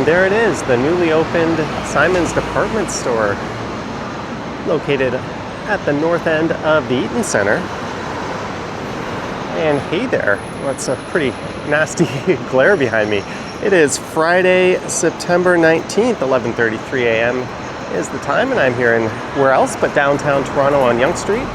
there it is, the newly opened Simon's department store, located at the north end of the Eaton Centre. And hey there, what's a pretty nasty glare behind me. It is Friday, September 19th, 11:33 a.m. is the time, and I'm here in where else but downtown Toronto on Yonge Street.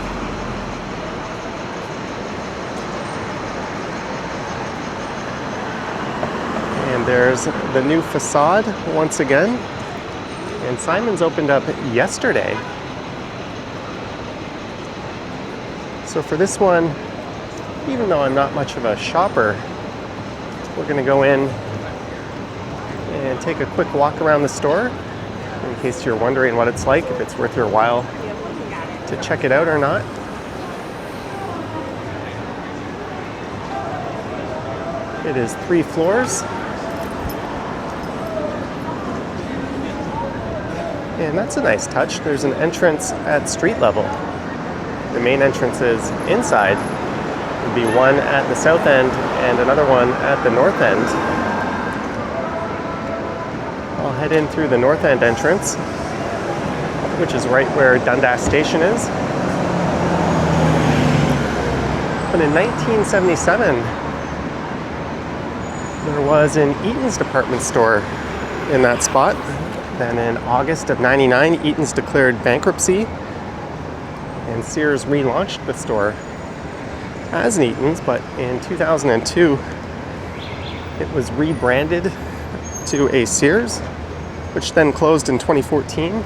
And there's the new facade once again. And Simon's opened up yesterday. So for this one, even though I'm not much of a shopper, we're gonna go in and take a quick walk around the store in case you're wondering what it's like, if it's worth your while to check it out or not. It is 3 floors. And that's a nice touch. There's an entrance at street level. The main entrance is inside. There'd be one at the south end and another one at the north end. I'll head in through the north end entrance, which is right where Dundas Station is. But in 1977, there was an Eaton's department store in that spot. Then in August of '99, Eaton's declared bankruptcy, and Sears relaunched the store as an Eaton's, but in 2002, it was rebranded to a Sears, which then closed in 2014,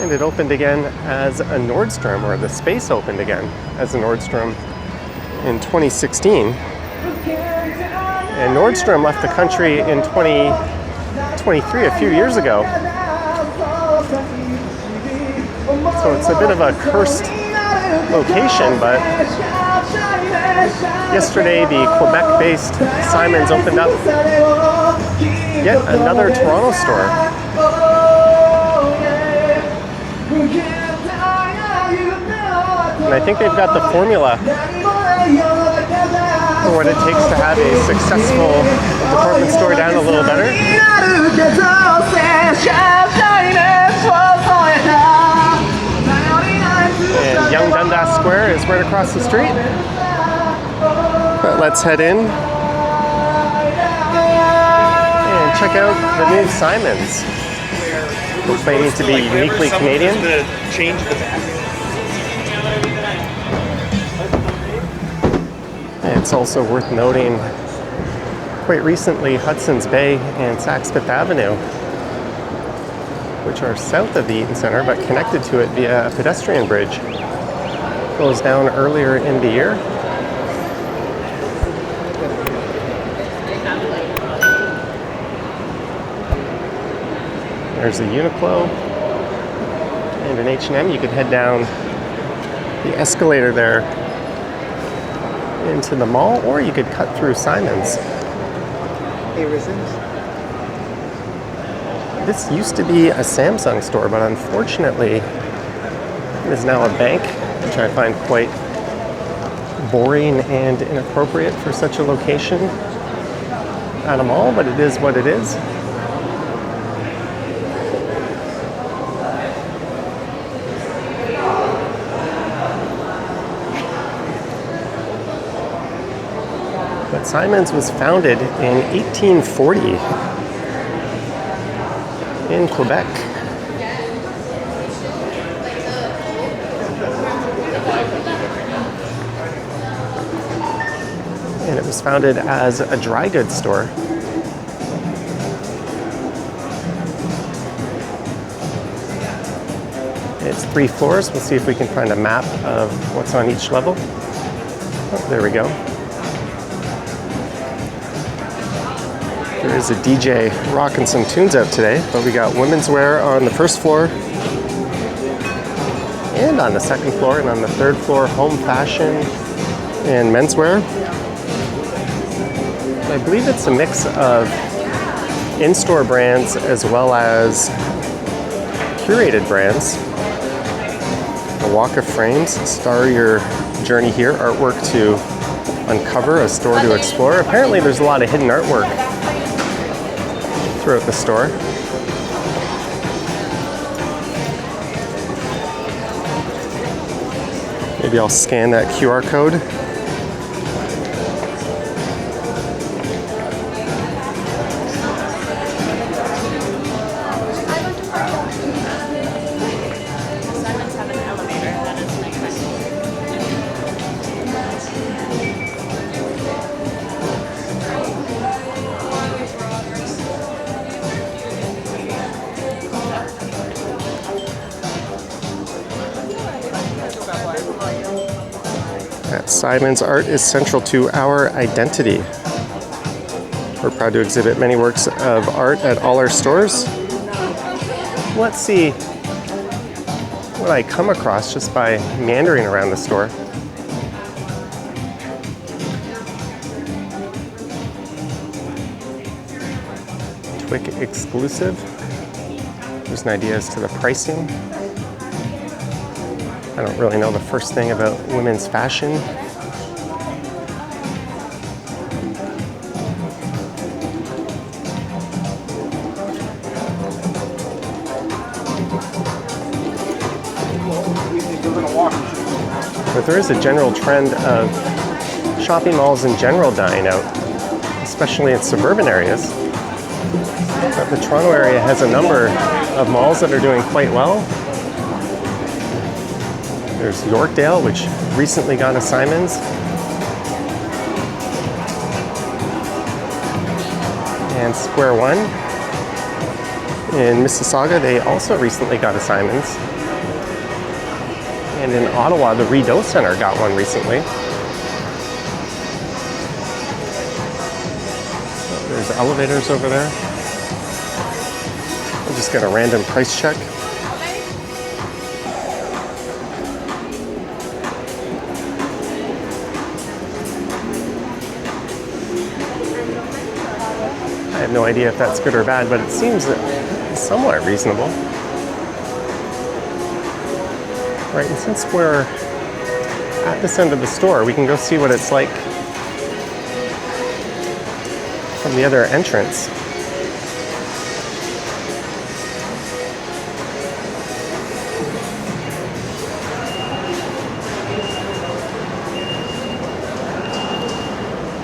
and it opened again as a Nordstrom, or the space opened again as a Nordstrom in 2016. And Nordstrom left the country in 2023, a few years ago. So it's a bit of a cursed location, but yesterday the Quebec-based Simon's opened up yet another Toronto store. And I think they've got the formula for what it takes to have a successful department store down a little better. And Yonge Dundas Square is right across the street. But let's head in and check out the new Simon's, proclaiming to be uniquely Canadian. It's also worth noting, quite recently, Hudson's Bay and Saks Fifth Avenue, which are south of the Eaton Centre but connected to it via a pedestrian bridge, closed down earlier in the year. There's a Uniqlo and an H&M. You could head down the escalator there into the mall, or you could cut through Simon's. This used to be a Samsung store, but unfortunately it is now a bank, which I find quite boring and inappropriate for such a location at a mall, but it is what it is. But Simon's was founded in 1840 in Quebec. And it was founded as a dry goods store. It's 3 floors. We'll see if we can find a map of what's on each level. Oh, there we go. There is a DJ rocking some tunes out today, but we got women's wear on the first floor, and on the second floor, and on the third floor, home fashion and menswear. I believe it's a mix of in-store brands as well as curated brands. A walk of frames, star your journey here, artwork to uncover, a store to explore. Apparently there's a lot of hidden artwork throughout the store. Maybe I'll scan that QR code. At Simon's, art is central to our identity. We're proud to exhibit many works of art at all our stores. Let's see what I come across just by meandering around the store. Quick exclusive. There's an idea as to the pricing. I don't really know the first thing about women's fashion. But there is a general trend of shopping malls in general dying out, especially in suburban areas. But the Toronto area has a number of malls that are doing quite well. There's Yorkdale, which recently got a Simon's. And Square One in Mississauga, they also recently got a Simon's. And in Ottawa, the Rideau Centre got one recently. There's elevators over there. I'll just get a random price check. I have no idea if that's good or bad, but it seems somewhat reasonable. Right, and since we're at this end of the store, we can go see what it's like from the other entrance.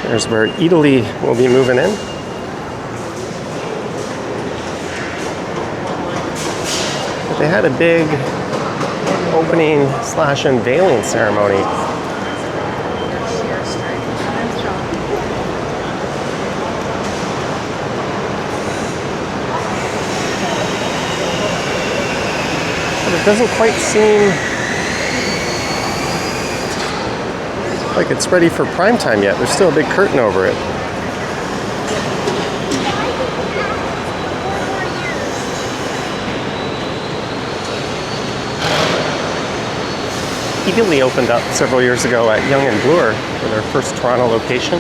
There's where Italy will be moving in. But they had a big opening / unveiling ceremony. But it doesn't quite seem like it's ready for prime time yet. There's still a big curtain over it. Italy opened up several years ago at Yonge and Bloor for their first Toronto location.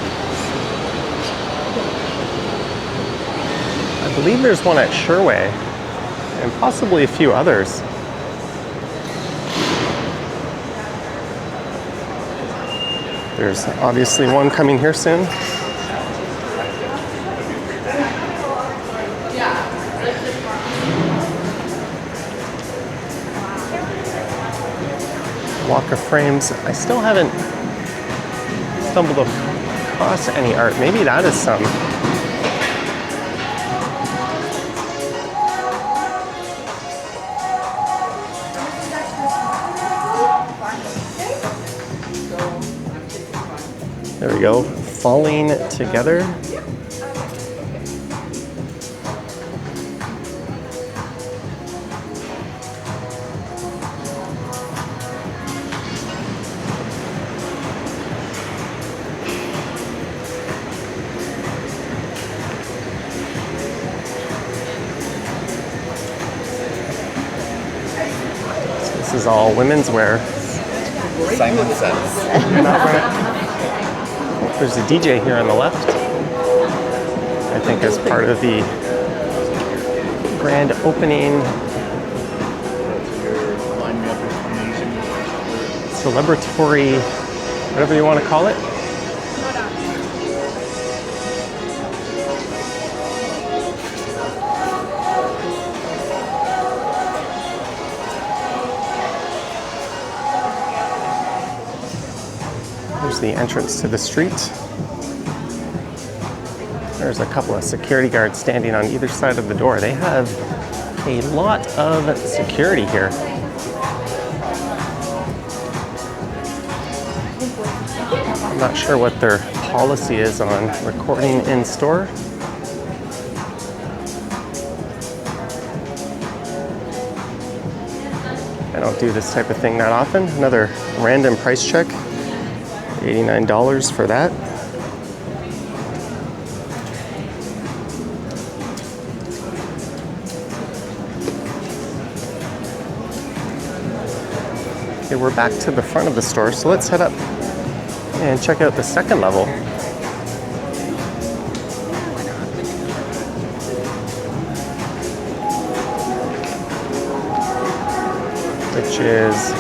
I believe there's one at Sherway and possibly a few others. There's obviously one coming here soon. Walk of frames. I still haven't stumbled across any art. Maybe that is some. There we go. Falling together. This is all women's wear. Simon says. There's a DJ here on the left. I think as part of the grand opening celebratory, whatever you want to call it. There's the entrance to the street. There's a couple of security guards standing on either side of the door. They have a lot of security here. I'm not sure what their policy is on recording in store. I don't do this type of thing that often. Another random price check. $89 for that. Okay, we're back to the front of the store, so let's head up and check out the second level. Which is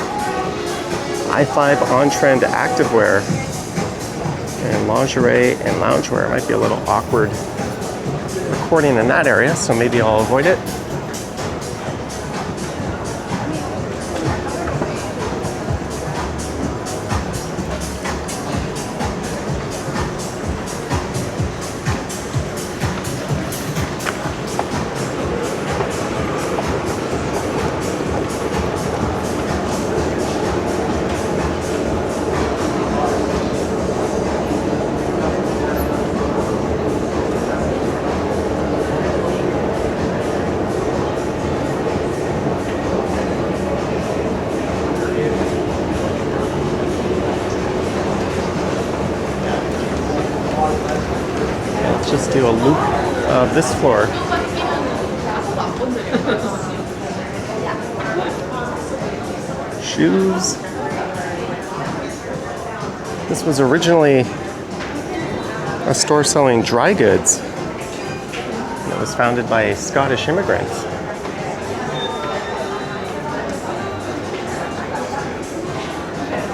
i5 on-trend activewear and lingerie and loungewear. It might be a little awkward recording in that area, so maybe I'll avoid it. Let's just do a loop of this floor. Shoes. This was originally a store selling dry goods. It was founded by Scottish immigrants.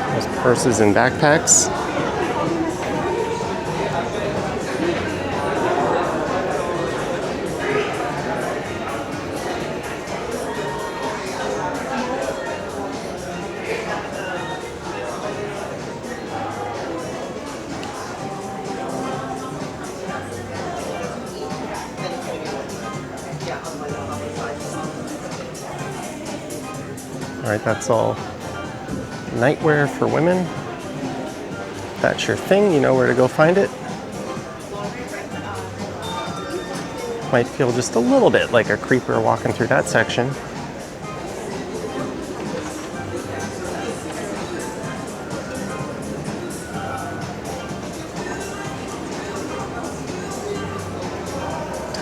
There's purses and backpacks. All right, that's all nightwear for women. If that's your thing, you know where to go find it. Might feel just a little bit like a creeper walking through that section.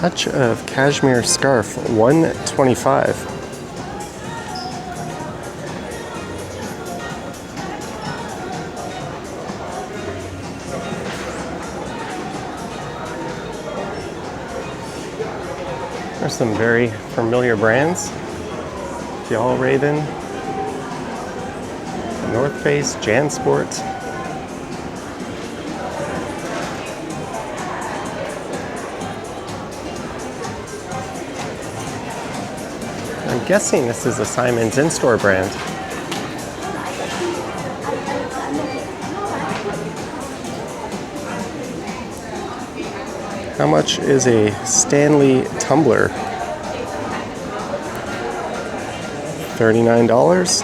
Touch of cashmere scarf, $125. There's some very familiar brands. Fjallraven, North Face, JanSport. I'm guessing this is a Simon's in-store brand. How much is a Stanley tumbler? $39.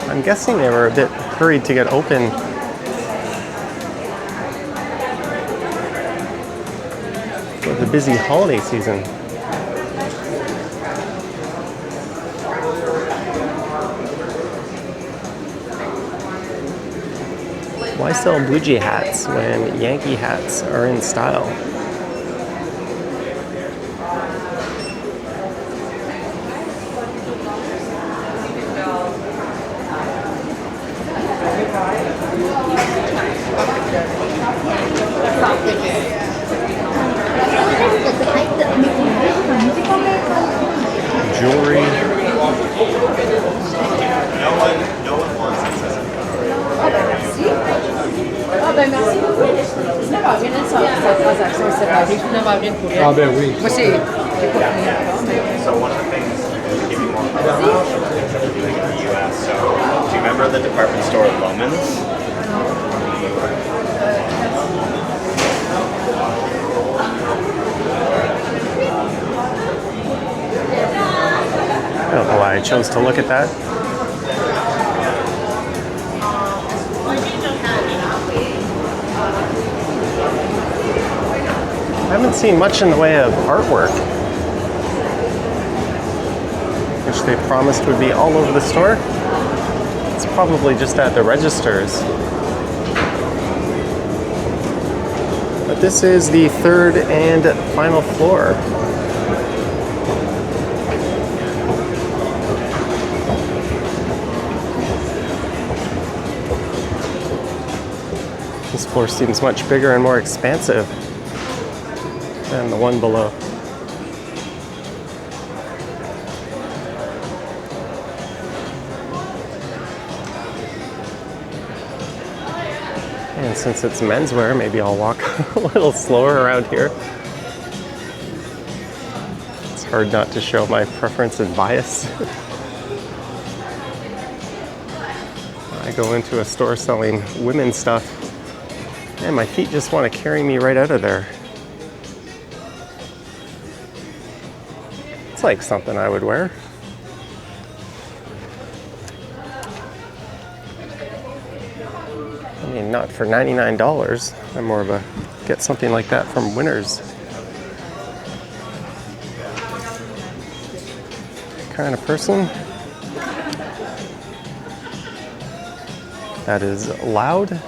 I'm guessing they were a bit hurried to get open. For the busy holiday season. Why sell Blue Jay hats when Yankee hats are in style? Jewelry. Ah ben merci beaucoup. Ça va bien cette transaction, c'est pas juste bien pour elle. Ah ben oui. Moi c'est j'ai pas fini encore, mais So one of the things to give you more information that we're doing in the US. So do you remember the department store Loman's. I don't know why I chose to look at that. I haven't seen much in the way of artwork, which they promised would be all over the store. It's probably just at the registers. But this is the third and final floor. This floor seems much bigger and more expansive than the one below. And since it's menswear, maybe I'll walk a little slower around here. It's hard not to show my preference and bias. I go into a store selling women's stuff, and my feet just want to carry me right out of there. It's like something I would wear. I mean, not for $99. I'm more of a get something like that from Winners kind of person. That is loud.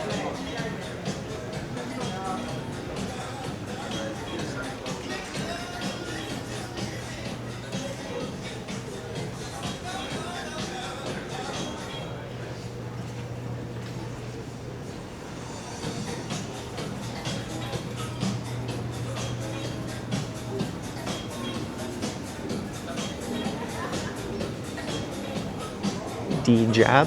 D-Jab.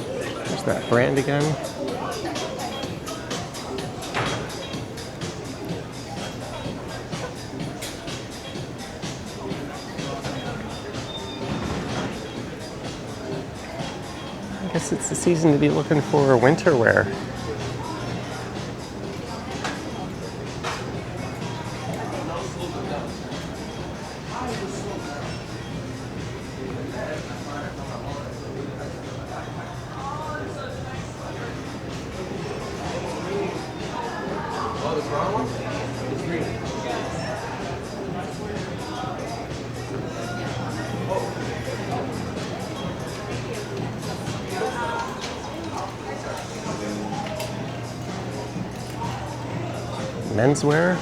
There's that brand again. I guess it's the season to be looking for winter wear. Menswear.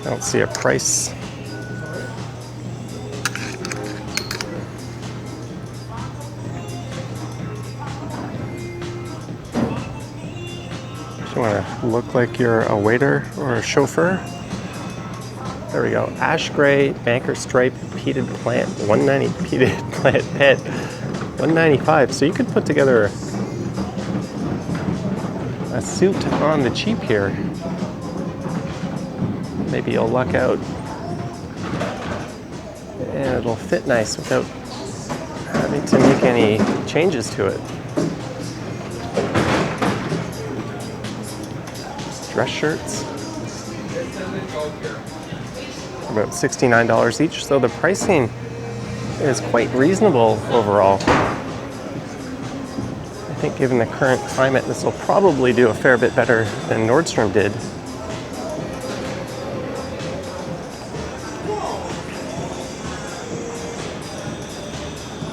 I don't see a price. If you want to look like you're a waiter or a chauffeur. There we go. Ash gray, banker stripe, peated plant, 190 peated plant pet. $195, so you could put together a suit on the cheap here. Maybe you'll luck out and it'll fit nice without having to make any changes to it. Dress shirts, about $69 each, so the pricing is quite reasonable overall. I think given the current climate, this will probably do a fair bit better than Nordstrom did.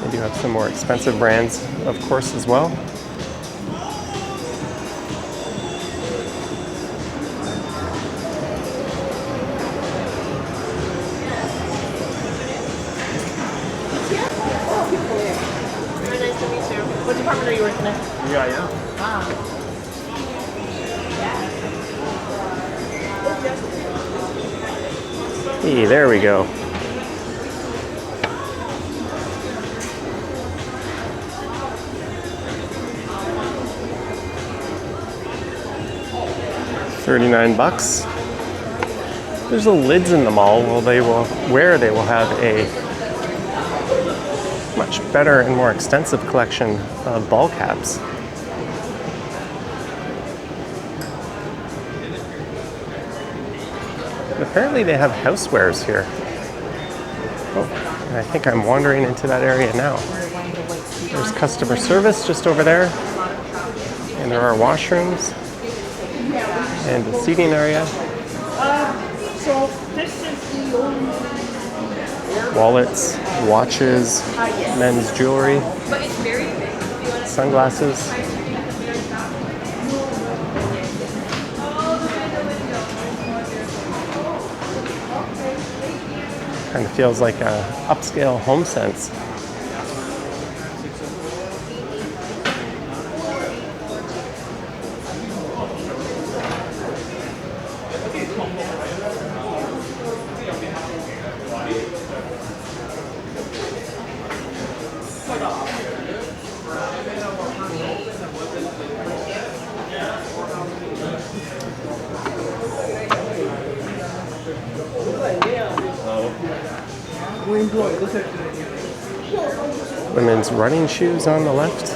They do have some more expensive brands, of course, as well. What department are you working in? Yeah. Hey, there we go. $39. There's the lids in the mall where they will have a much better and more extensive collection of ball caps. And apparently they have housewares here. Oh, and I think I'm wandering into that area now. There's customer service just over there. And there are washrooms and the seating area. So this is the only... Wallets, watches, men's jewelry, sunglasses. Kind of feels like a upscale home sense. Women's running shoes on the left.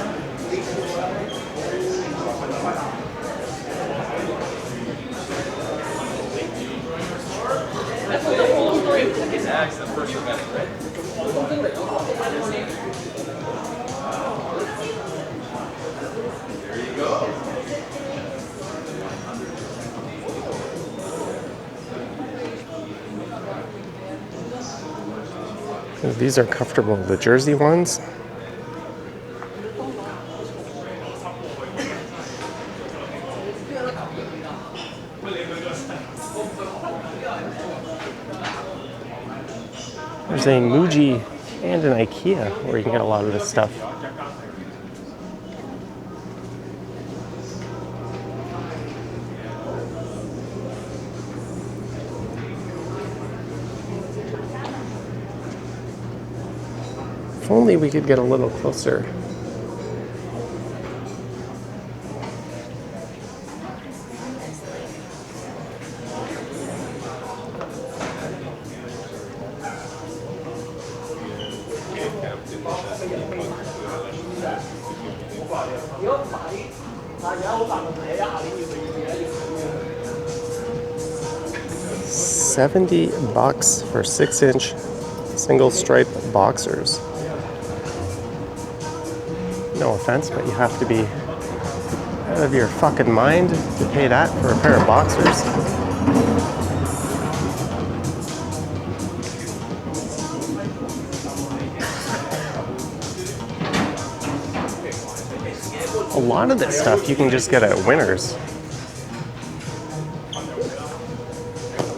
These are comfortable, the jersey ones. There's a Muji and an IKEA where you can get a lot of this stuff. If only we could get a little closer. $70 for 6-inch single stripe boxers. No offense, but you have to be out of your fucking mind to pay that for a pair of boxers. A lot of this stuff you can just get at Winners.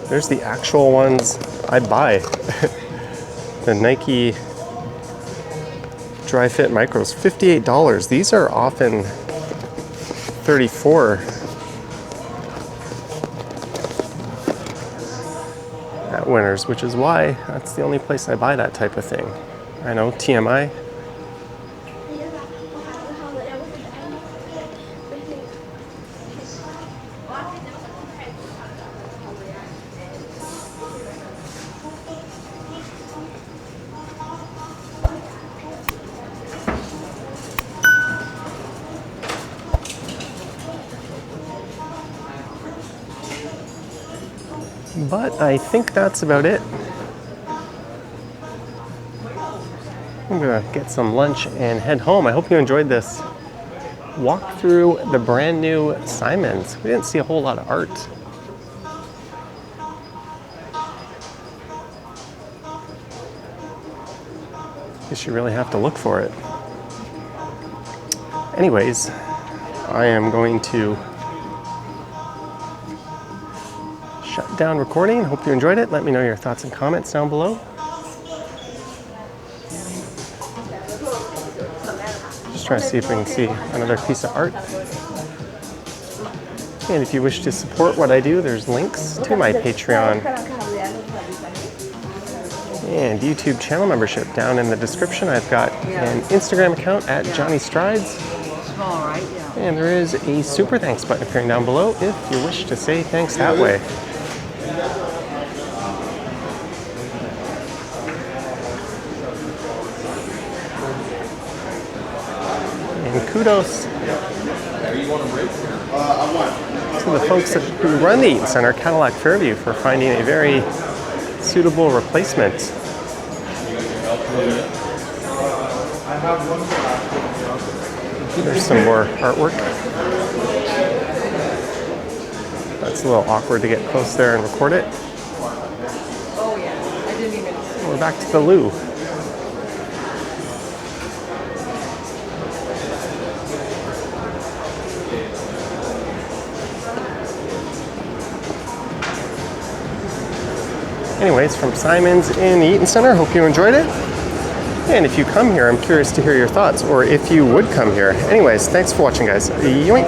There's the actual ones I'd buy. The Nike Dry Fit Micros, $58. These are often $34 at Winners, which is why that's the only place I buy that type of thing. I know, TMI. But I think that's about it. I'm gonna get some lunch and head home. I hope you enjoyed this walk through the brand new Simons. We didn't see a whole lot of art. Guess you really have to look for it. Anyways, I am going to shut down recording. Hope you enjoyed it. Let me know your thoughts and comments down below. Just trying to see if we can see another piece of art. And if you wish to support what I do, there's links to my Patreon and YouTube channel membership down in the description. I've got an Instagram account at Johnny Strides. And there is a super thanks button appearing down below if you wish to say thanks that way. kudos to the folks who run the Eaton Centre, Cadillac Fairview, for finding a very suitable replacement. There's some more artwork. That's a little awkward to get close there and record it. Oh yeah, I didn't even see. We're back to the loo. Anyways, from Simon's in the Eaton Centre, hope you enjoyed it. And if you come here, I'm curious to hear your thoughts, or if you would come here. Anyways, thanks for watching, guys. Yoink!